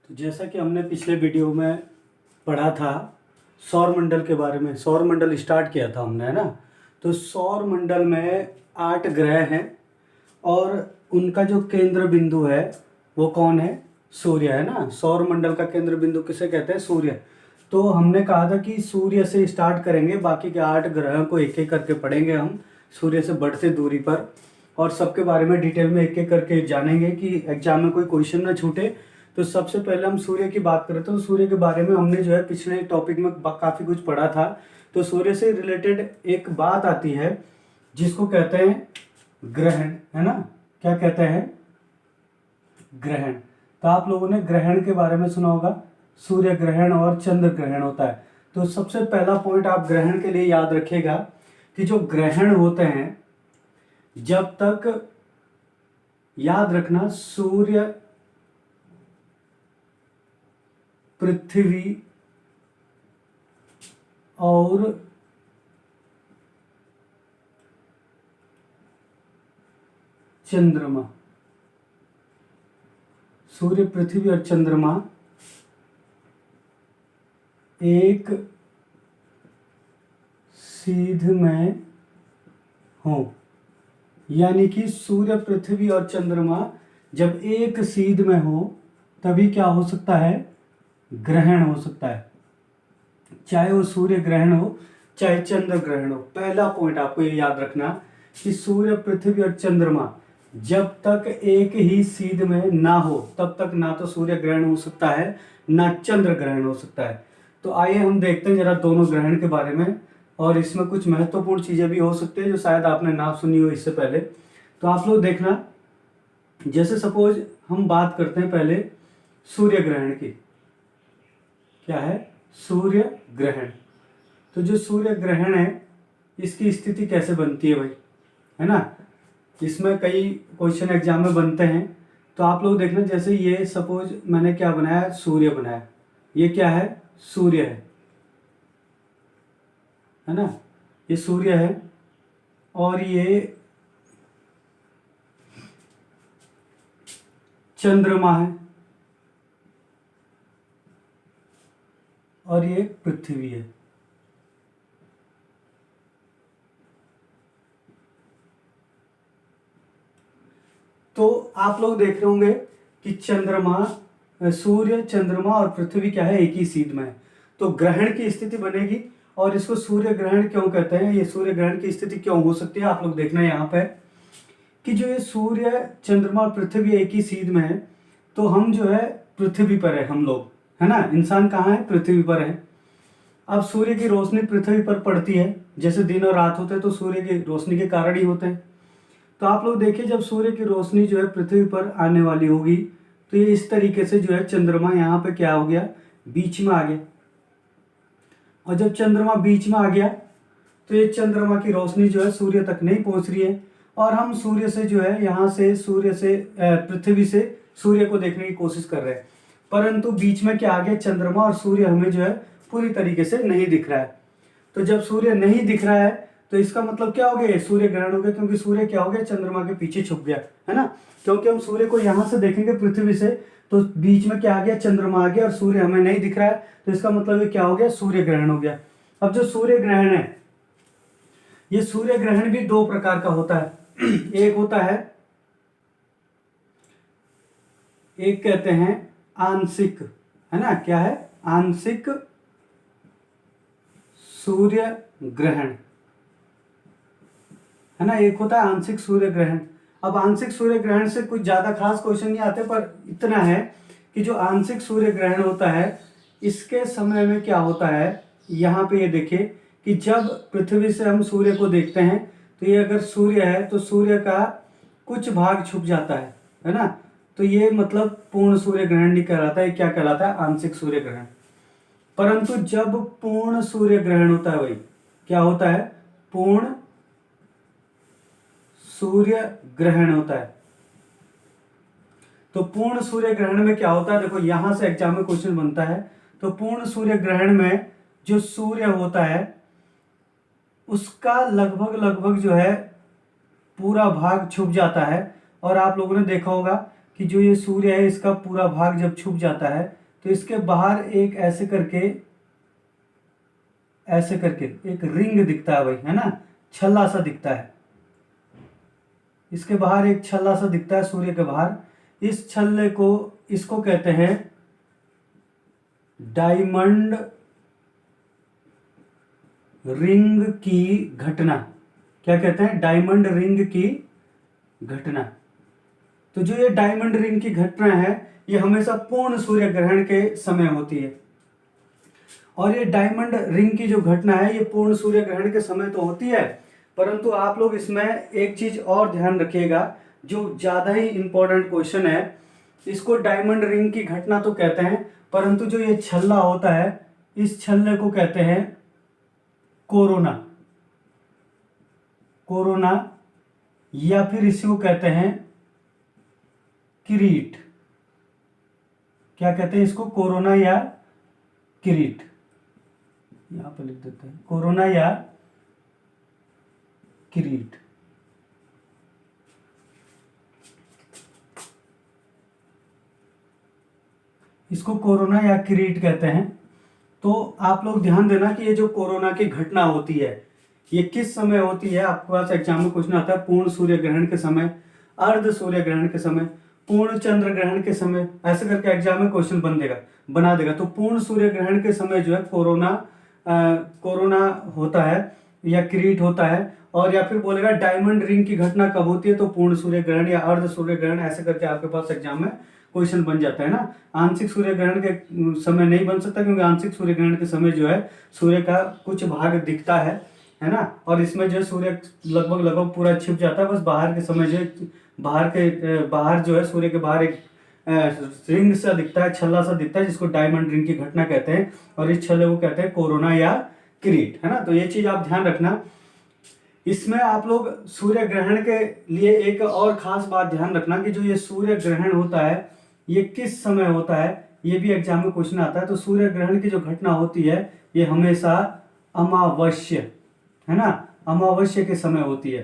तो जैसा कि हमने पिछले वीडियो में पढ़ा था सौर मंडल के बारे में, सौर मंडल स्टार्ट किया था हमने, है ना। तो सौर मंडल में 8 ग्रह हैं और उनका जो केंद्र बिंदु है वो कौन है? सूर्य, है ना। सौर मंडल का केंद्र बिंदु किसे कहते हैं? सूर्य। तो हमने कहा था कि सूर्य से स्टार्ट करेंगे, बाकी के 8 ग्रहों को एक एक करके पढ़ेंगे हम सूर्य से बढ़ते दूरी पर, और सबके बारे में डिटेल में एक एक करके जानेंगे कि एग्जाम में कोई क्वेश्चन ना छूटे। तो सबसे पहले हम सूर्य की बात करें तो सूर्य के बारे में हमने जो है पिछले टॉपिक में काफ़ी कुछ पढ़ा था। तो सूर्य से रिलेटेड एक बात आती है जिसको कहते हैं ग्रहण, है ना। क्या कहते हैं? ग्रहण। तो आप लोगों ने ग्रहण के बारे में सुना होगा, सूर्य ग्रहण और चंद्र ग्रहण होता है। तो सबसे पहला पॉइंट आप ग्रहण के लिए याद रखिएगा कि जो ग्रहण होते हैं, जब तक, याद रखना, सूर्य, पृथ्वी और चंद्रमा, सूर्य, पृथ्वी और चंद्रमा एक सीध में हो, यानी कि सूर्य, पृथ्वी और चंद्रमा जब एक सीध में हो तभी क्या हो सकता है? ग्रहण हो सकता है। चाहे वो सूर्य ग्रहण हो चाहे चंद्र ग्रहण हो। पहला पॉइंट आपको ये याद रखना कि सूर्य, पृथ्वी और चंद्रमा जब तक एक ही सीध में ना हो तब तक ना तो सूर्य ग्रहण हो सकता है ना चंद्र ग्रहण हो सकता है। तो आइए हम देखते हैं जरा दोनों ग्रहण के बारे में, और इसमें कुछ महत्वपूर्ण चीजें भी हो सकती है जो शायद आपने ना सुनी हो इससे पहले। तो आप लोग देखना, जैसे सपोज हम बात करते हैं पहले सूर्य ग्रहण की। क्या है? सूर्य ग्रहण। तो जो सूर्य ग्रहण है इसकी स्थिति कैसे बनती है भाई, है ना। इसमें कई क्वेश्चन एग्जाम में बनते हैं। तो आप लोग देखना, जैसे ये सपोज मैंने क्या बनाया, सूर्य बनाया। ये क्या है? सूर्य है ना। ये सूर्य है और ये चंद्रमा है और ये पृथ्वी है। तो आप लोग देख रहे होंगे कि सूर्य, चंद्रमा और पृथ्वी क्या है? एक ही सीध में है। तो ग्रहण की स्थिति बनेगी, और इसको सूर्य ग्रहण क्यों कहते हैं? ये सूर्य ग्रहण की स्थिति क्यों हो सकती है? आप लोग देखना यहाँ पे कि जो ये सूर्य, चंद्रमा और पृथ्वी एक ही सीध में है, तो हम जो है पृथ्वी पर है, हम लोग, है ना। इंसान कहाँ है? पृथ्वी पर है। अब सूर्य की रोशनी पृथ्वी पर पड़ती है, जैसे दिन और रात होते हैं तो सूर्य की रोशनी के कारण ही होते हैं। तो आप लोग देखिए, जब सूर्य की रोशनी जो है पृथ्वी पर आने वाली होगी तो ये इस तरीके से जो है चंद्रमा यहाँ पे क्या हो गया? बीच में आ गया। और जब चंद्रमा बीच में आ गया तो ये चंद्रमा की रोशनी जो है सूर्य तक नहीं पहुंच रही है, और हम सूर्य से जो है यहाँ से पृथ्वी से सूर्य को देखने की कोशिश कर रहे हैं, परंतु बीच में क्या आ गया? चंद्रमा, और सूर्य हमें जो है पूरी तरीके से नहीं दिख रहा है। तो जब सूर्य नहीं दिख रहा है तो इसका मतलब क्या हो गया? सूर्य ग्रहण हो गया, क्योंकि सूर्य क्या हो गया? चंद्रमा के पीछे छुप गया, है ना। क्योंकि हम सूर्य को यहाँ से देखेंगे पृथ्वी से, तो बीच में क्या आ गया? चंद्रमा आ गया और सूर्य हमें नहीं दिख रहा है, तो इसका मतलब ये क्या हो गया? सूर्य ग्रहण हो गया। अब जो सूर्य ग्रहण है, ये सूर्य ग्रहण भी 2 प्रकार का होता है। एक होता है, एक कहते हैं आंशिक, है ना। क्या है? आंशिक सूर्य ग्रहण, है ना। एक होता है आंशिक सूर्य ग्रहण। अब आंशिक सूर्य ग्रहण से कुछ ज्यादा खास क्वेश्चन नहीं आते, पर इतना है कि जो आंशिक सूर्य ग्रहण होता है इसके समय में क्या होता है, यहाँ पे ये देखिए कि जब पृथ्वी से हम सूर्य को देखते हैं तो ये अगर सूर्य है तो सूर्य का कुछ भाग छुप जाता है ना। तो ये मतलब पूर्ण सूर्य ग्रहण नहीं कहलाता है, क्या कहलाता है? आंशिक सूर्य ग्रहण। परंतु जब पूर्ण सूर्य ग्रहण होता है भाई, क्या होता है? पूर्ण सूर्य ग्रहण होता है। तो पूर्ण सूर्य ग्रहण में क्या होता है? देखो यहां से एग्जाम में क्वेश्चन बनता है। तो पूर्ण सूर्य ग्रहण में जो सूर्य होता है उसका लगभग जो है पूरा भाग छुप जाता है, और आप लोगों ने देखा होगा कि जो ये सूर्य है इसका पूरा भाग जब छुप जाता है तो इसके बाहर एक ऐसे करके एक रिंग दिखता है भाई, है ना, छल्ला सा दिखता है। इसके बाहर एक छल्ला सा दिखता है सूर्य के बाहर। इस छल्ले को, इसको कहते हैं डायमंड रिंग की घटना। क्या कहते हैं? डायमंड रिंग की घटना। तो जो ये डायमंड रिंग की घटना है ये हमेशा पूर्ण सूर्य ग्रहण के समय होती है। और ये डायमंड रिंग की जो घटना है ये पूर्ण सूर्य ग्रहण के समय तो होती है, परंतु आप लोग इसमें एक चीज और ध्यान रखिएगा जो ज्यादा ही इंपॉर्टेंट क्वेश्चन है। इसको डायमंड रिंग की घटना तो कहते हैं, परंतु जो ये छल्ला होता है इस छल्ले को कहते हैं कोरोना। कोरोना या फिर इसी को कहते हैं किरीट। क्या कहते हैं इसको? कोरोना या किरीट। यहां पर लिख देते हैं कोरोना या किरीट। इसको कोरोना या किरीट कहते हैं। तो आप लोग ध्यान देना कि ये जो कोरोना की घटना होती है ये किस समय होती है। आपके पास एग्जाम में क्वेश्चन आता है पूर्ण सूर्य ग्रहण के समय, अर्ध सूर्य ग्रहण के समय, पूर्ण चंद्र ग्रहण के समय, ऐसे करके एग्जाम में क्वेश्चन बना देगा। तो पूर्ण सूर्य ग्रहण के समय जो है कोरोना होता है या किरीट होता है। और या फिर बोलेगा डायमंड रिंग की घटना कब होती है, तो पूर्ण सूर्य ग्रहण या अर्ध सूर्य ग्रहण, ऐसे करके आपके पास एग्जाम में क्वेश्चन बन जाता है ना। आंशिक सूर्य ग्रहण के समय नहीं बन सकता क्योंकि आंशिक सूर्य ग्रहण के समय जो है सूर्य का कुछ भाग दिखता है ना, और इसमें जो है सूर्य लगभग पूरा छिप जाता है। बस बाहर के समय जो बाहर जो है सूर्य के बाहर एक रिंग सा दिखता है, छल्ला सा दिखता है, जिसको डायमंड रिंग की घटना कहते हैं। और इस छल्ले को कहते हैं कोरोना या किरीट, है ना। तो ये चीज आप ध्यान रखना। इसमें आप लोग सूर्य ग्रहण के लिए एक और खास बात ध्यान रखना कि जो ये सूर्य ग्रहण होता है ये किस समय होता है, ये भी एग्जाम में क्वेश्चन आता है। तो सूर्य ग्रहण की जो घटना होती है ये हमेशा अमावस्या, है ना, अमावस्या के समय होती है।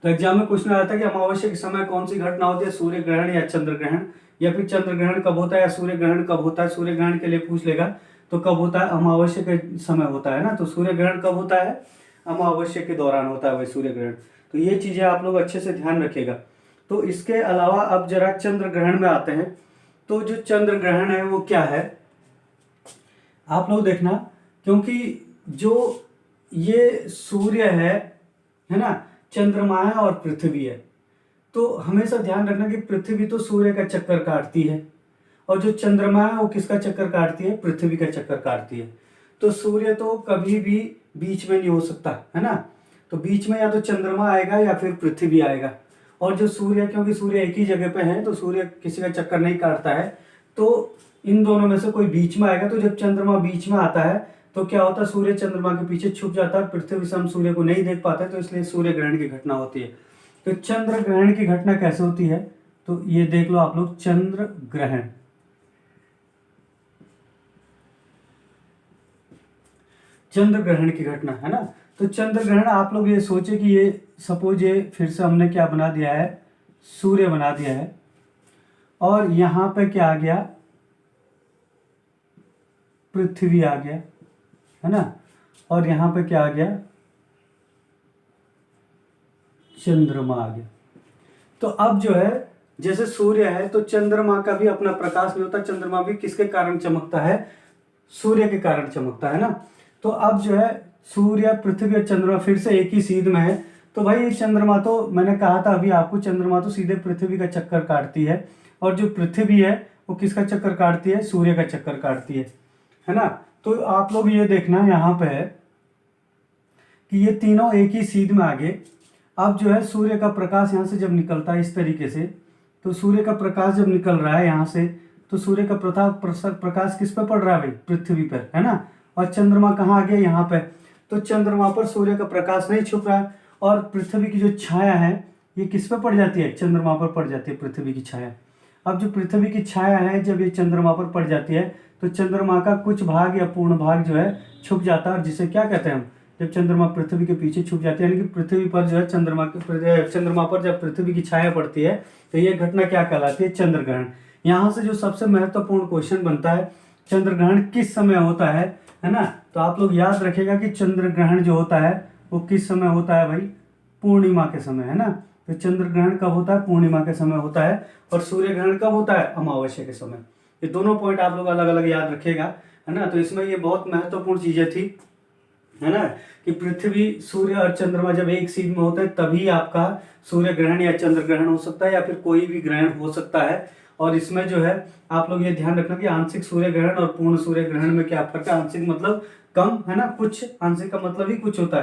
तो एग्जाम में क्वेश्चन आता है कि अमावस्या के समय कौन सी घटना होती है, सूर्य ग्रहण या चंद्र ग्रहण, या फिर चंद्र ग्रहण कब होता है या सूर्य ग्रहण कब होता है। सूर्य ग्रहण के लिए पूछ लेगा तो कब होता है, अमावस्या के समय होता है ना। तो सूर्य ग्रहण कब होता है, अमावस्या के दौरान होता है वही सूर्य ग्रहण। तो ये चीजें आप लोग अच्छे से ध्यान रखिएगा। तो इसके अलावा अब जरा चंद्र ग्रहण में आते हैं। तो जो चंद्र ग्रहण है वो क्या है, आप लोग देखना, क्योंकि जो ये सूर्य है ना, चंद्रमा है और पृथ्वी है। तो हमेशा ध्यान रखना कि पृथ्वी तो सूर्य का चक्कर काटती है और जो चंद्रमा है वो किसका चक्कर काटती है, पृथ्वी का चक्कर काटती है। तो सूर्य तो कभी भी बीच में नहीं हो सकता, है ना। तो बीच में या तो चंद्रमा आएगा या फिर पृथ्वी आएगा। और जो सूर्य, क्योंकि सूर्य एक ही जगह पे है तो सूर्य किसी का चक्कर नहीं काटता है, तो इन दोनों में से कोई बीच में आएगा। तो जब चंद्रमा बीच में आता है तो क्या होता है, सूर्य चंद्रमा के पीछे छुप जाता है, पृथ्वी से हम सूर्य को नहीं देख पाते, तो इसलिए सूर्य ग्रहण की घटना होती है। तो चंद्र ग्रहण की घटना कैसे होती है, तो ये देख लो आप लोग, चंद्र ग्रहण। चंद्र ग्रहण की घटना, है ना। तो चंद्र ग्रहण आप लोग ये सोचे कि ये सपोज ये फिर से हमने क्या बना दिया है, सूर्य बना दिया है, और यहां पे क्या आ गया, पृथ्वी आ गया, है ना, और यहां पे क्या आ गया, चंद्रमा आ गया। तो अब जो है जैसे सूर्य है तो चंद्रमा का भी अपना प्रकाश नहीं होता, चंद्रमा भी किसके कारण चमकता है, सूर्य के कारण चमकता है ना। तो अब जो है सूर्य, पृथ्वी और चंद्रमा फिर से एक ही सीध में है। तो भाई चंद्रमा तो मैंने कहा था अभी आपको, चंद्रमा तो सीधे पृथ्वी का चक्कर काटती है, और जो पृथ्वी है वो किसका चक्कर काटती है, सूर्य का चक्कर काटती है ना। तो आप लोग ये देखना यहाँ पे है कि ये तीनों एक ही सीध में आगे। अब जो है सूर्य का प्रकाश यहाँ से जब निकलता है इस तरीके से, तो सूर्य का प्रकाश जब निकल रहा है यहाँ से, तो सूर्य का प्रकाश किस पे पड़ रहा है भाई, पृथ्वी पर, है ना। और चंद्रमा कहाँ आ गया, यहाँ पे। तो चंद्रमा पर सूर्य का प्रकाश नहीं छुप रहा है, और पृथ्वी की जो छाया है ये किस पे पड़ जाती है, चंद्रमा पर पड़ जाती है, पृथ्वी की छाया। अब जो पृथ्वी की छाया है जब ये चंद्रमा पर पड़ जाती है तो चंद्रमा का कुछ भाग या पूर्ण भाग जो है छुप जाता है, और जिसे क्या कहते हैं हम, जब चंद्रमा पृथ्वी के पीछे छुप जाती है, यानी कि पृथ्वी पर जो है चंद्रमा पर जब पृथ्वी की छाया पड़ती है तो ये घटना क्या कहलाती है? चंद्र ग्रहण। यहाँ से जो सबसे महत्वपूर्ण क्वेश्चन बनता है, चंद्र ग्रहण किस समय होता है ना? तो आप लोग याद रखेगा कि चंद्र ग्रहण जो होता है वो किस समय होता है भाई? पूर्णिमा के समय, है ना? तो चंद्र ग्रहण कब होता है? पूर्णिमा के समय होता है। और सूर्य ग्रहण कब होता है? अमावस्या के समय। ये दोनों पॉइंट आप लोग अलग अलग याद रखिएगा, है ना? तो इसमें ये बहुत महत्वपूर्ण चीजें थी, है ना, कि पृथ्वी, सूर्य और चंद्रमा जब एक सीध में होते हैं तभी आपका सूर्य ग्रहण या चंद्र ग्रहण हो सकता है, या फिर कोई भी ग्रहण हो सकता है। और इसमें जो है आप लोग ये ध्यान रखना कि आंशिक सूर्य ग्रहण और पूर्ण सूर्य ग्रहण में क्या फर्क है। आंशिक मतलब कम, है ना, कुछ, आंशिक का मतलब ही कुछ होता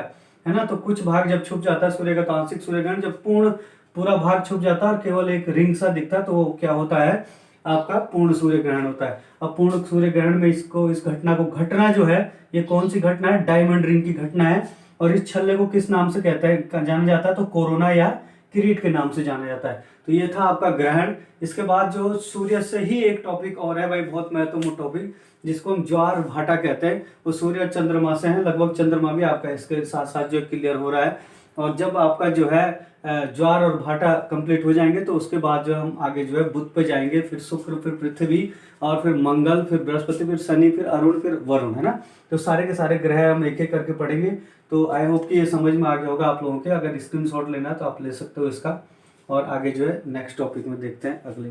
है ना? तो कुछ भाग जब छुप जाता है सूर्य का तो आंशिक सूर्य ग्रहण, जब पूर्ण पूरा भाग छुप जाता है और केवल एक रिंग सा दिखता है तो वो क्या होता है? आपका पूर्ण सूर्य ग्रहण होता है। अब पूर्ण सूर्य ग्रहण में इस घटना को, घटना जो है ये कौन सी घटना है? डायमंड रिंग की घटना है। और इस छल्ले को किस नाम से कहता है, जाना जाता है? तो कोरोना या किरीट के नाम से जाना जाता है। तो ये था आपका ग्रहण। इसके बाद जो सूर्य से ही एक टॉपिक और है भाई, बहुत महत्वपूर्ण टॉपिक, जिसको हम ज्वार भाटा कहते हैं, वो सूर्य और चंद्रमा से है। लगभग चंद्रमा भी आपका इसके साथ साथ जो क्लियर हो रहा है। और जब आपका जो है ज्वार और भाटा कंप्लीट हो जाएंगे तो उसके बाद जो हम आगे जो है बुध पे जाएंगे, फिर शुक्र, फिर पृथ्वी, और फिर मंगल, फिर बृहस्पति, फिर शनि, फिर अरुण, फिर वरुण, है ना? तो सारे के सारे ग्रह हम एक एक करके पढ़ेंगे। तो आई होप कि ये समझ में आ गया होगा आप लोगों के। अगर स्क्रीनशॉट लेना है तो आप ले सकते हो इसका। और आगे जो है नेक्स्ट टॉपिक में देखते हैं अगले